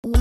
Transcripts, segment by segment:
What's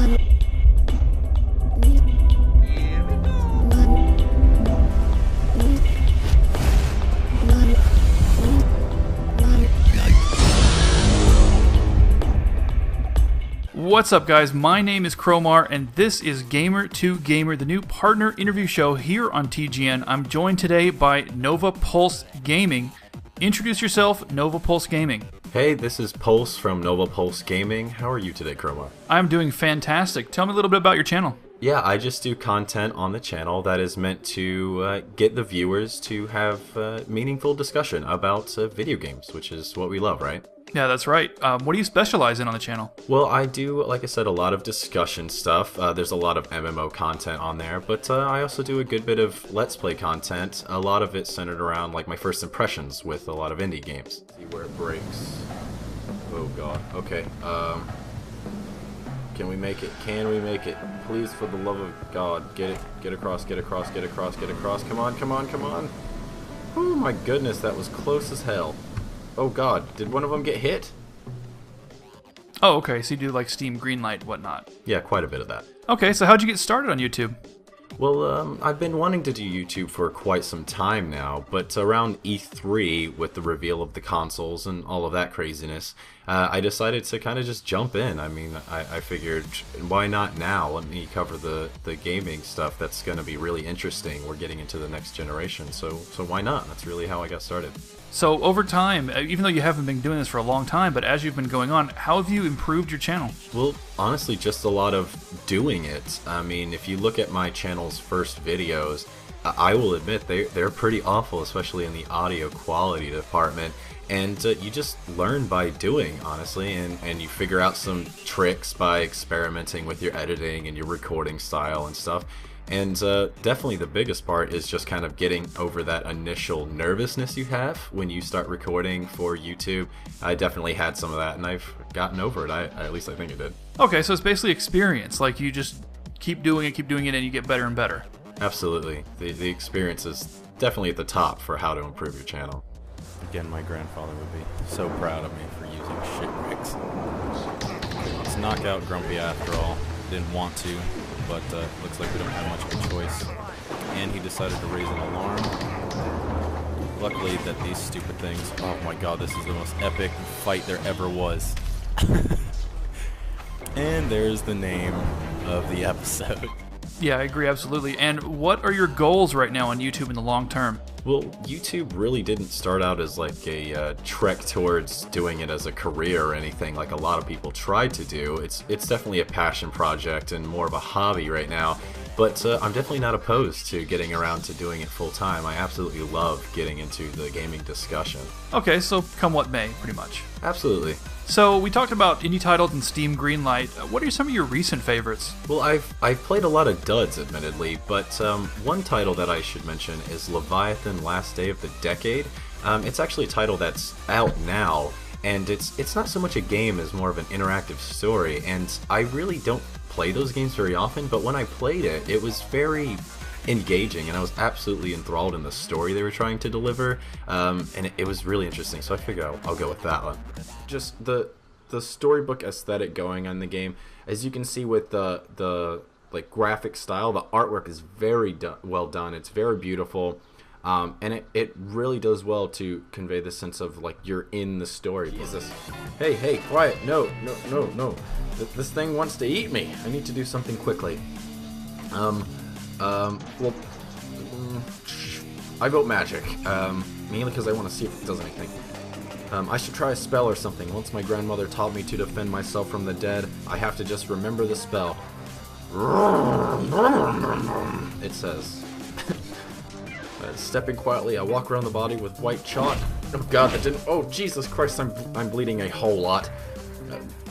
up, guys? My name is Cromar, and this is Gamer to Gamer, the new partner interview show here on TGN. I'm joined today by NovaPulseGaming. Introduce yourself, NovaPulseGaming. Hey, this is Pulse from NovaPulseGaming. How are you today, Cromar? I'm doing fantastic. Tell me a little bit about your channel. Yeah, I just do content on the channel that is meant to get the viewers to have meaningful discussion about video games, which is what we love, right? Yeah, that's right. What do you specialize in on the channel? Well, I do, like I said, a lot of discussion stuff. There's a lot of MMO content on there, but I also do a good bit of Let's Play content. A lot of it centered around like my first impressions with a lot of indie games. See where it breaks. Oh god. Okay. Can we make it? Can we make it? Please, for the love of God, get it. Get across, get across, get across, get across. Come on, come on, come on. Oh my goodness, that was close as hell. Oh god, did one of them get hit? Oh, okay, so you do like Steam Greenlight, whatnot. Yeah, quite a bit of that. Okay, so how'd you get started on YouTube? Well, I've been wanting to do YouTube for quite some time now, but around E3, with the reveal of the consoles and all of that craziness, I decided to kind of just jump in. I mean, I figured, why not now? Let me cover the gaming stuff that's going to be really interesting. We're getting into the next generation, so why not? That's really how I got started. So over time, even though you haven't been doing this for a long time, but as you've been going on, how have you improved your channel? Well, honestly, just a lot of doing it. I mean, if you look at my channel's first videos, I will admit they're pretty awful, especially in the audio quality department. And you just learn by doing, honestly, and you figure out some tricks by experimenting with your editing and your recording style and stuff. And definitely the biggest part is just kind of getting over that initial nervousness you have when you start recording for YouTube. I definitely had some of that, and I've gotten over it. At least I think I did. Okay, so it's basically experience. Like, you just keep doing it, and you get better and better. Absolutely. The experience is definitely at the top for how to improve your channel. Again, my grandfather would be so proud of me for using shit rigs. Let's knock out Grumpy after all. Didn't want to, but looks like we don't have much of a choice. And he decided to raise an alarm. Luckily that these stupid things... Oh my god, this is the most epic fight there ever was. And there's the name of the episode. Yeah, I agree, absolutely. And what are your goals right now on YouTube in the long term? Well, YouTube really didn't start out as like a trek towards doing it as a career or anything like a lot of people tried to do. It's definitely a passion project and more of a hobby right now. But I'm definitely not opposed to getting around to doing it full time. I absolutely love getting into the gaming discussion. Okay, so come what may, pretty much. Absolutely. So we talked about indie titles and Steam Greenlight. What are some of your recent favorites? Well, I've played a lot of duds, admittedly, but one title that I should mention is Leviathan: Last Day of the Decade. It's actually a title that's out now, and it's not so much a game as more of an interactive story, and I really don't play those games very often, but when I played it, it was very engaging, and I was absolutely enthralled in the story they were trying to deliver, and it was really interesting, so I figured I'll go with that one. Just the storybook aesthetic going on the game, as you can see with the like graphic style, the artwork is very well done. It's very beautiful, and it really does well to convey the sense of like you're in the story. Jesus. Hey, quiet! No. This thing wants to eat me. I need to do something quickly. Well, I vote magic, mainly because I want to see if it does anything. I should try a spell or something. Once my grandmother taught me to defend myself from the dead, I have to just remember the spell. It says. Stepping quietly, I walk around the body with white chalk. Oh god, that didn't... Oh, Jesus Christ, I'm bleeding a whole lot.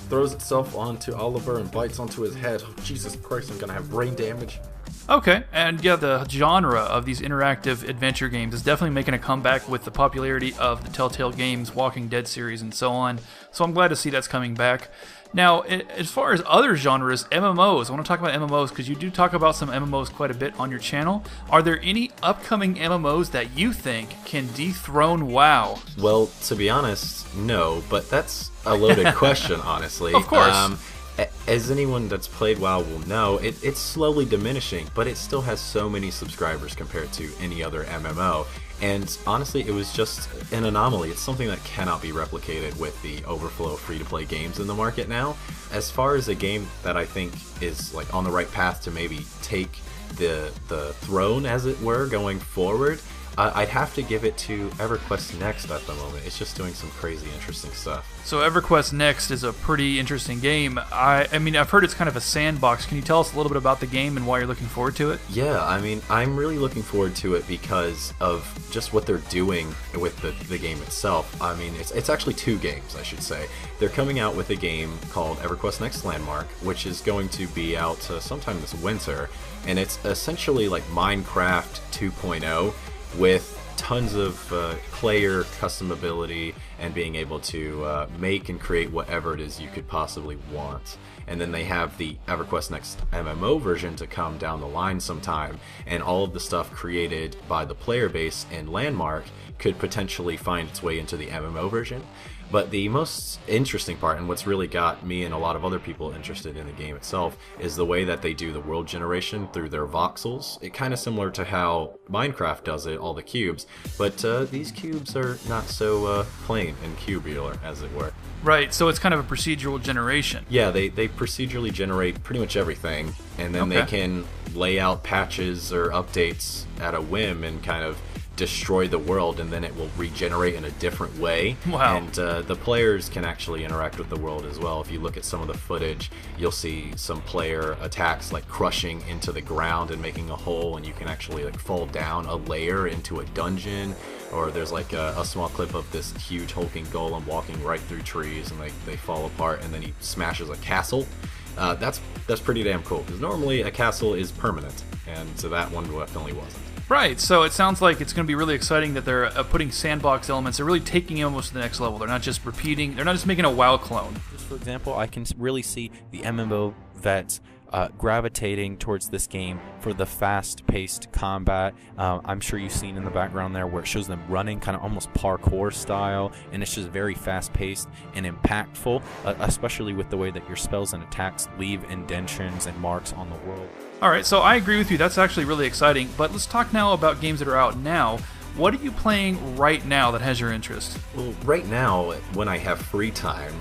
Throws itself onto Oliver and bites onto his head. Oh, Jesus Christ, I'm gonna have brain damage. Okay, and yeah, the genre of these interactive adventure games is definitely making a comeback with the popularity of the Telltale Games, Walking Dead series, and so on. So I'm glad to see that's coming back. Now, as far as other genres, MMOs, I want to talk about MMOs because you do talk about some MMOs quite a bit on your channel. Are there any upcoming MMOs that you think can dethrone WoW? Well, to be honest, no, but that's a loaded question, honestly. Of course. as anyone that's played WoW will know, it's slowly diminishing, but it still has so many subscribers compared to any other MMO. And honestly, it was just an anomaly. It's something that cannot be replicated with the overflow of free-to-play games in the market now. As far as a game that I think is like on the right path to maybe take the throne, as it were, going forward, I'd have to give it to EverQuest Next at the moment. It's just doing some crazy interesting stuff. So EverQuest Next is a pretty interesting game. I mean, I've heard it's kind of a sandbox. Can you tell us a little bit about the game and why you're looking forward to it? Yeah, I mean, I'm really looking forward to it because of just what they're doing with the game itself. I mean, it's actually 2 games, I should say. They're coming out with a game called EverQuest Next Landmark, which is going to be out sometime this winter, and it's essentially like Minecraft 2.0 with tons of player customability and being able to make and create whatever it is you could possibly want. And then they have the EverQuest Next MMO version to come down the line sometime, and all of the stuff created by the player base in Landmark could potentially find its way into the MMO version. But the most interesting part, and what's really got me and a lot of other people interested in the game itself, is the way that they do the world generation through their voxels. It kind of similar to how Minecraft does it, all the cubes, but these cubes are not so plain and cubular, as it were. Right, so it's kind of a procedural generation. Yeah, they procedurally generate pretty much everything, and then they can lay out patches or updates at a whim and kind of destroy the world, and then it will regenerate in a different way. Wow. And the players can actually interact with the world as well. If you look at some of the footage, you'll see some player attacks like crushing into the ground and making a hole, and you can actually like fall down a layer into a dungeon. Or there's like a small clip of this huge hulking golem walking right through trees, and they fall apart, and then he smashes a castle. That's pretty damn cool, because normally a castle is permanent, and so that one definitely wasn't. Right, so it sounds like it's going to be really exciting that they're putting sandbox elements. They're really taking it almost to the next level. They're not just repeating. They're not just making a WoW clone. Just for example, I can really see the MMO vets gravitating towards this game for the fast-paced combat. I'm sure you've seen in the background there where it shows them running kind of almost parkour style, and it's just very fast-paced and impactful, especially with the way that your spells and attacks leave indentions and marks on the world. Alright, so I agree with you. That's actually really exciting. But let's talk now about games that are out now. What are you playing right now that has your interest? Well, right now, when I have free time,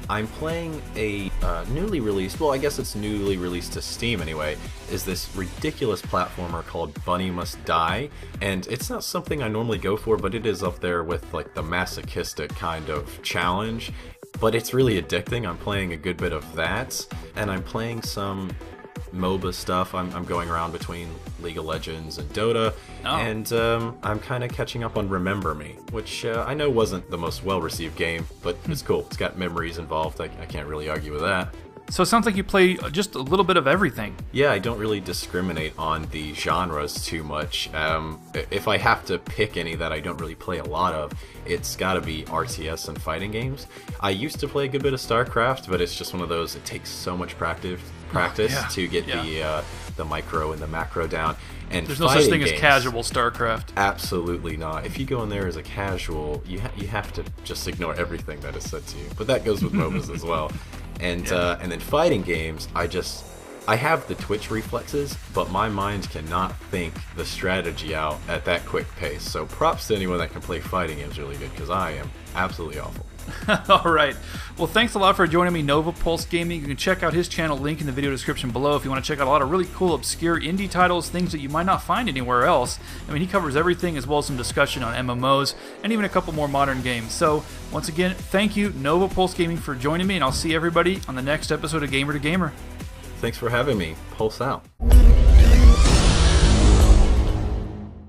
I'm playing a newly released, well, I guess it's newly released to Steam anyway, is this ridiculous platformer called Bunny Must Die. And it's not something I normally go for, but it is up there with like the masochistic kind of challenge. But it's really addicting. I'm playing a good bit of that, and I'm playing some MOBA stuff. I'm going around between League of Legends and Dota, and I'm kind of catching up on Remember Me, which I know wasn't the most well-received game, but it's cool. It's got memories involved. I can't really argue with that. So it sounds like you play just a little bit of everything. Yeah, I don't really discriminate on the genres too much. If I have to pick any that I don't really play a lot of, it's gotta be RTS and fighting games. I used to play a good bit of StarCraft, but it's just one of those, it takes so much practice to get the micro and the macro down. And there's no such thing as casual StarCraft. Absolutely not. If you go in there as a casual, you have to just ignore everything that is said to you. But that goes with MOBAs as well. And then fighting games, I have the twitch reflexes, but my mind cannot think the strategy out at that quick pace. So props to anyone that can play fighting games really good, because I am absolutely awful. All right. Well, thanks a lot for joining me, NovaPulseGaming. You can check out his channel, link in the video description below, if you want to check out a lot of really cool, obscure indie titles, things that you might not find anywhere else. I mean, he covers everything, as well as some discussion on MMOs, and even a couple more modern games. So, once again, thank you, NovaPulseGaming, for joining me, and I'll see everybody on the next episode of Gamer to Gamer. Thanks for having me. Pulse out.